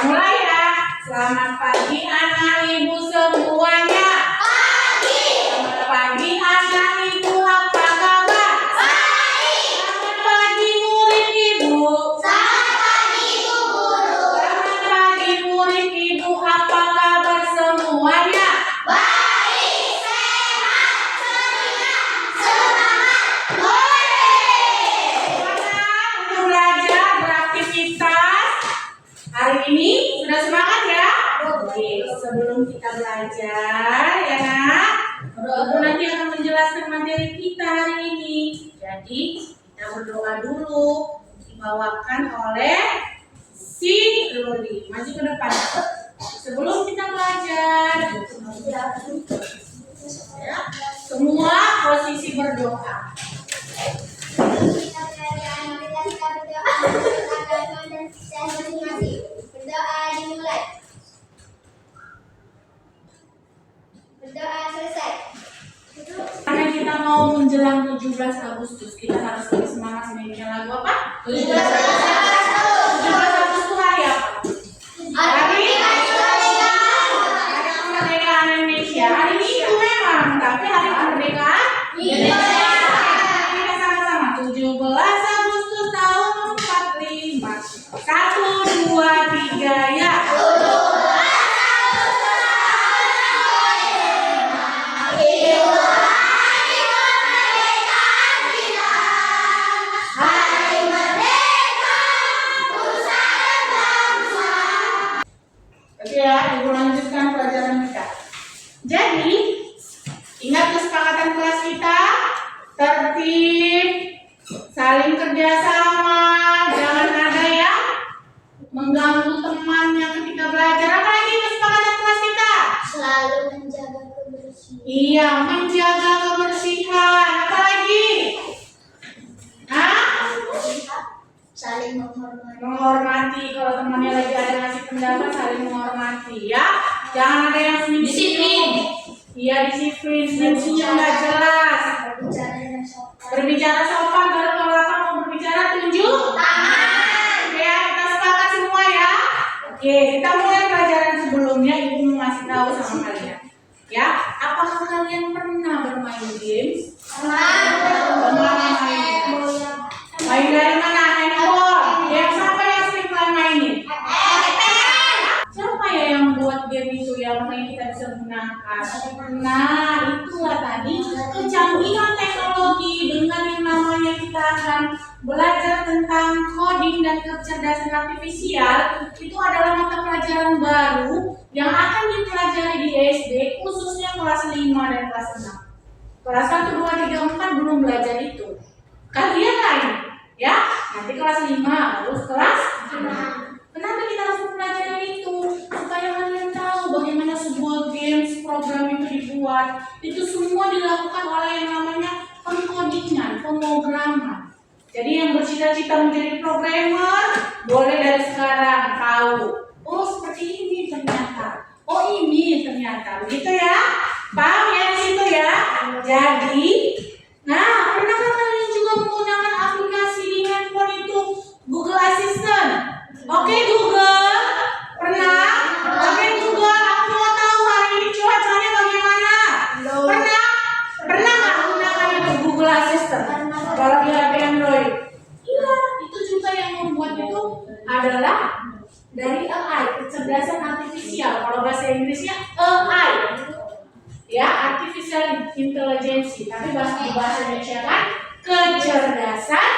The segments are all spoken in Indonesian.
Mulai ya. Selamat pagi anak ibu semuanya. Pagi. Selamat pagi anak ibu, apa kabar? Baik. Selamat pagi murid ibu. Selamat pagi ibu guru. Selamat pagi murid ibu, apa kabar semuanya? Baik, sehat, ceria, semangat. Semangat untuk belajar beraktivitas. Hari ini sudah semangat ya? Oke, sebelum kita belajar ya nak, Ibu nanti akan menjelaskan materi kita hari ini. Jadi kita berdoa dulu, dibawakan oleh si Loli. Maju ke depan. Sebelum kita belajar, ya, semua posisi berdoa. Berdoa dimulai. Berdoa selesai. Karena kita mau menjelang 17 Agustus, kita harus lebih semangat menyanyikan lagu apa? 17 Agustus hari apa? Hari kemerdekaan Indonesia. Hari Minggu memang, tapi hari kemerdekaan Indonesia. Kita sama-sama 17 Agustus tahun 45. 1, 2, 3 ya. Oke ya, Ibu lanjutkan pelajaran kita. Jadi, ingat kesepakatan kelas kita, tertib, saling kerjasama, jangan ada yang mengganggu temannya ketika belajar. Apa lagi kesepakatan kelas kita? Selalu menjaga kebersihan. Iya, menjaga kebersihan. Apa lagi? Hah? Saling menghormati. Menghormati, kalau temannya lagi ada ngasih pendapat, saling menghormati ya. Jangan ada yang disiplin. Iya, disiplin, senyum nggak jelas. Berbicara dengan sopan. Berbicara sopan, baru kalau akan mau berbicara tunjuk tangan. Oke ya, kita sepakat semua ya. Oke, kita mulai pelajaran sebelumnya. Ibu mau ngasih tahu sama kalian. Ya, apakah kalian pernah bermain games? Pernah main. Main dari mana? Handphone. Yang siapa yang sering kalian mainin? Siapa ya yang buat game itu ya, makanya kita bisa menangkap? Nah, itulah tadi kecanggihan teknologi dengan yang namanya kita akan belajar tentang coding dan kecerdasan artifisial. Itu adalah mata pelajaran baru yang akan dipelajari di SD, khususnya kelas 5 dan kelas 6. Kelas 1, 2, 3, 4 belum belajar itu. Kalian lain, ya. Nanti kelas 5, terus kelas 6. Kenapa kita harus mempelajari itu? Supaya kalian tahu bagaimana sebuah games program itu dibuat. Itu semua dilakukan oleh yang namanya pengkodingan, pemrograman. Jadi yang bercita-cita menjadi programmer, boleh dari sekarang tahu. Oh, seperti ini ternyata. Oh, ini ternyata. Begitu ya? Paham ya di situ ya? Jadi, nah, pernahkah kalian juga menggunakan aplikasi di handphone itu Google Assistant? Oke Google, pernah? Oke Google, aku mau tahu hari ini cuacanya bagaimana? Pernah? Pernah nggak menggunakan itu Google Assistant? Kalau di HP Android? Iya, itu juga yang membuat itu adalah dari AI, kecerdasan artifisial. Kalau bahasa Inggrisnya AI, ya, artificial intelligence. Tapi bahasa Indonesia kan kecerdasan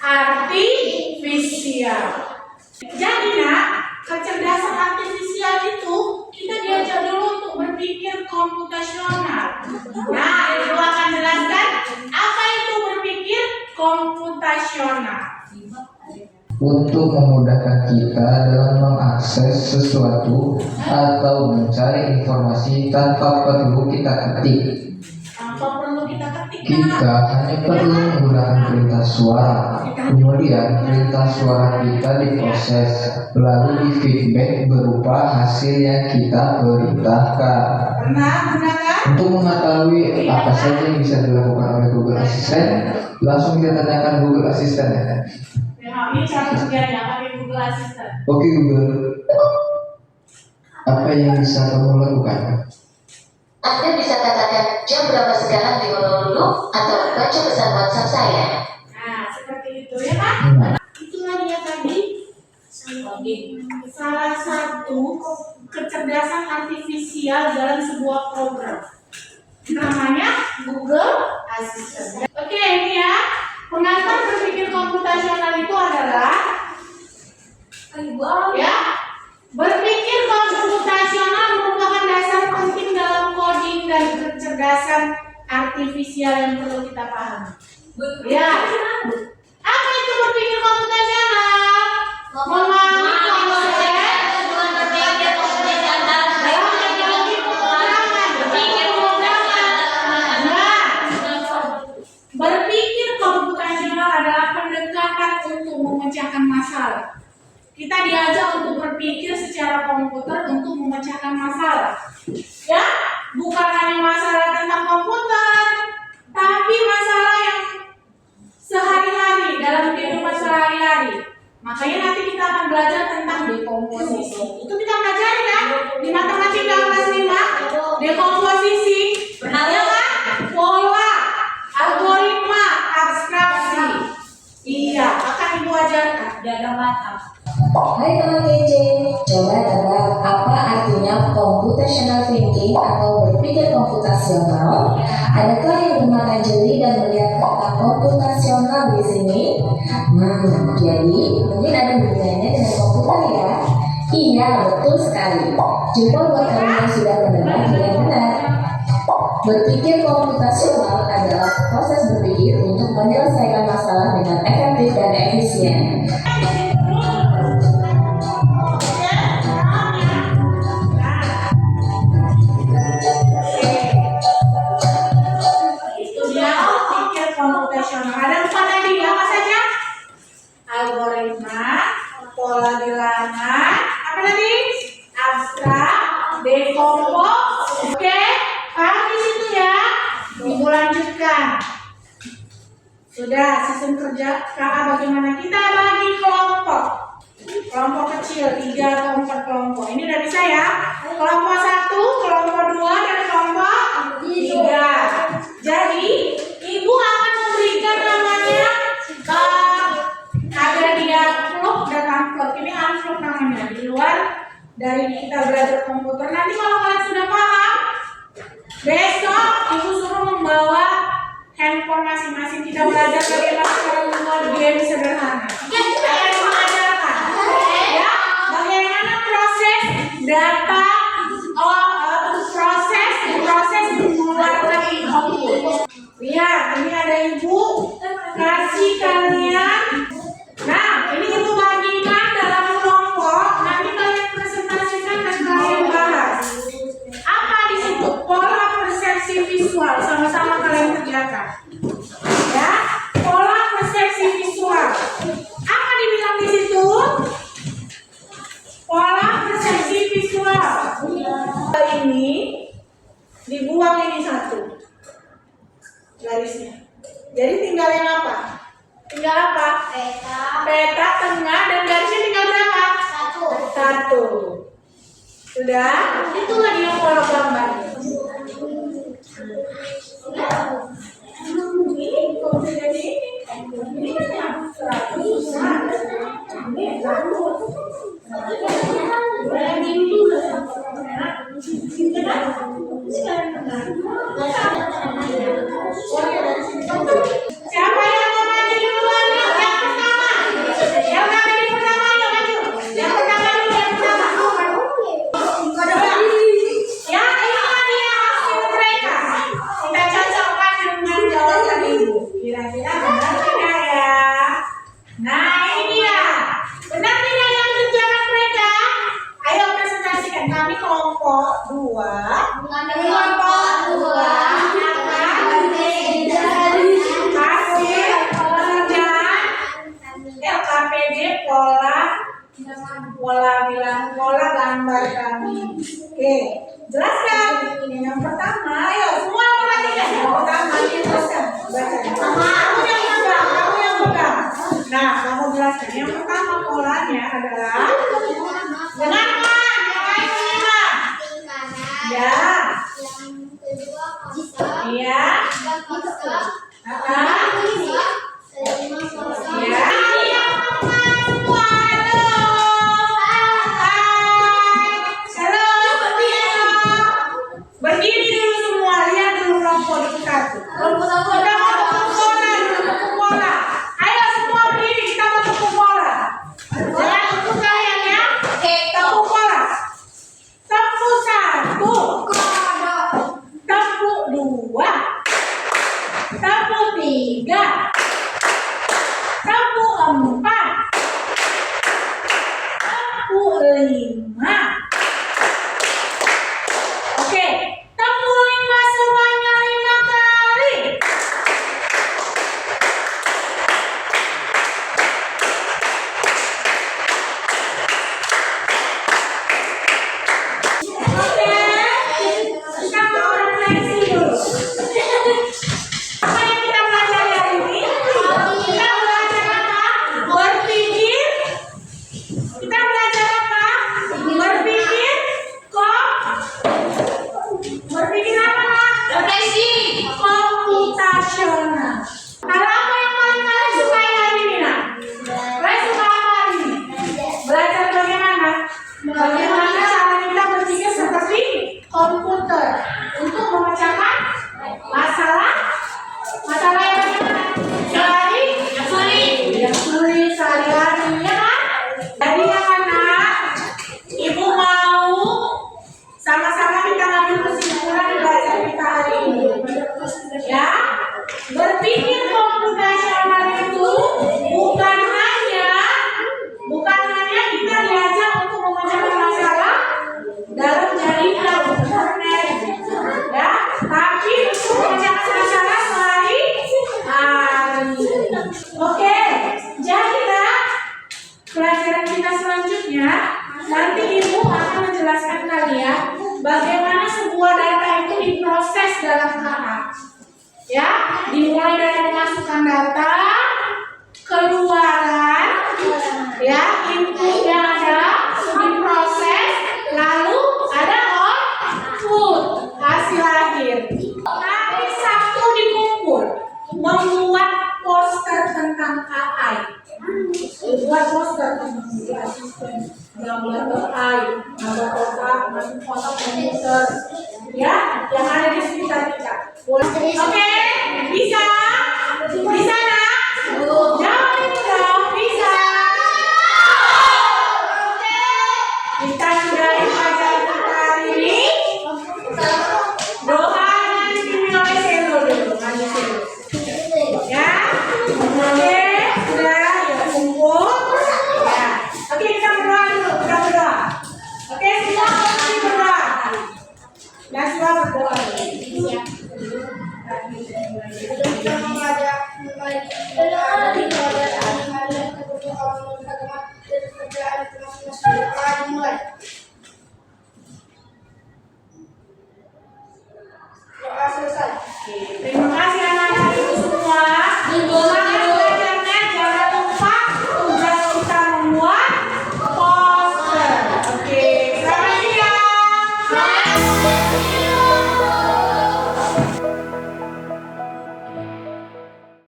artifisial. Jadi nak, kecerdasan artifisial itu kita diajar dulu untuk berpikir komputasional. Nah, Ibu akan jelaskan apa itu berpikir komputasional. Untuk memudahkan kita dalam mengakses sesuatu atau mencari informasi tanpa perlu kita ketik. Tanpa perlu kita ketik. Kita hanya perlu menggunakan perintah suara. Kemudian perintah suara kita diproses, lalu di feedback berupa hasil yang kita perintahkan. Pernah gunakan? Untuk mengetahui apa saja yang bisa dilakukan oleh Google Assistant, langsung kita tanyakan Google Assistant ya. Ini cara kerjanya pakai Google Assistant. Oke Google. Apa yang bisa kamu lakukan? Anda bisa katakan jam berapa sekarang di Honolulu atau baca pesan WhatsApp saya. Nah, seperti itu ya kan? Itulah dia tadi salah satu kecerdasan artifisial dalam sebuah program. Namanya Google Assistant. Oke, ini ya. Pengantar berpikir komputasional itu adalah ya, berpikir komputasional merupakan dasar penting dalam coding dan kecerdasan artifisial yang perlu kita pahami. Ya, apa itu berpikir komputasional? Memahami konsep dalam teknologi pemrograman. Nah, berpikir komputasional adalah pendekatan untuk memecahkan masalah. Kita diajak untuk berpikir secara komputer untuk memecahkan masalah. Ya, bukan hanya masalah tentang komputer, tapi masalah yang sehari-hari dalam kehidupan sehari-hari. Makanya nanti kita akan belajar tentang dekomposisi. Itu kita pelajari kan di matematika kelas 5, dekomposisi, ya kan? Pola, algoritma, abstraksi. Iya, akan Ibu ajarkan. Ada mata. Hai teman KJ, coba tebak apa artinya computational thinking atau berpikir komputasional? Adakah yang bermata jeli dan melihat kata komputasional di sini? Jadi mungkin ada hubungannya dengan komputer ya? Iya, betul sekali. Jempol buat kamu yang sudah mendengar dengan benar. Berpikir komputasional adalah proses berpikir untuk menyelesaikan masalah dengan efektif dan efisien. Ada 4 tadi, apa saja? Algoritma, pola bilangan, apa tadi? Abstrak, dekomposisi. Oke, paham di situ ya? Ibu lanjutkan. Sudah, sistem kerja kakak bagaimana? Kita bagi kelompok. Kelompok kecil, 3 atau 4 kelompok. Ini udah bisa ya? Kelompok 1, kelompok 2, dan kelompok 3. Jadi, Ibu akan memberikan namanya ada di amplop dan amplop. Ini amplop namanya di luar dari kita belajar komputer. Nanti kalau kalian sudah paham, besok Ibu suruh membawa handphone masing-masing. Kita belajar bagaimana cara membuat game sederhana. Akan mengajarkan ya bagaimana proses data, proses mengeluarkan output. Lihat, ini ada Ibu kasih kalian. Nah, ini Ibu bagikan dalam kelompok. Nanti kalian presentasikan dan kalian bahas. Apa di situ? Pola persepsi visual. Sama-sama kalian kerjakan. Ya, pola persepsi visual. Apa dibilang di situ? Pola persepsi visual. Ini dibuang ini satu garisnya. Jadi tinggal yang apa? Tinggal apa? Peta tengah dan garisnya tinggal berapa? 1. Sudah? Itulah dia pola gambar. Ini kok bisa jadi ini? Ini kan yang 100. Siapa yang mau maju duluan nih? Yang pertama. Yang pertama yuk maju. Yang pertama dulu, yang pertama. Ya, inilah dia hasil mereka. Kita cocokkan dengan jawaban Ibu. Kira-kira benar tidak ya? Nah, ini dia. Benar tidak yang kerjakan mereka? Ayo presentasikan. Kami kelompok 2. Kelompok 2 pola gambar kami. Oke, jelaskan. Ini yang pertama. Ayo semua perhatikan. Yang pertama jelaskan. Baca. Kamu yang pegang. Nah, kamu jelaskan. Yang pertama polanya adalah dengan yang lain minimal. Bagaimana cara kita berpikir seperti komputer untuk memecahkan masalah yang bagaimana? Yang sulit sehari-hari, ya kan? Jadi anak-anak, ibu mau sama-sama kita ngambil kesimpulan di belajar kita hari ini. Ya, berpikir komputasional itu bukan hanya kita diajak untuk memecahkan masalah dalam jaringan internet, ya, tapi untuk memecahkan masalah sehari-hari. Oke, jadi pelajaran kita selanjutnya nanti ibu akan menjelaskan kalian bagaimana sebuah data itu diproses dalam KA. Ya, dimulai dari memasukkan data, keluaran, ya, input yang ada, diproses, lalu ada output, hasil akhir. Hari Sabtu dikumpul membuat poster tentang AI. Buat poster tentang asisten, gambar AI, gambar kotak, masuk kotak komputer, ya, yang ada di sekitar kita. Oke, bisa? Bisa nak? Jawab dong, bisa. Oke, kita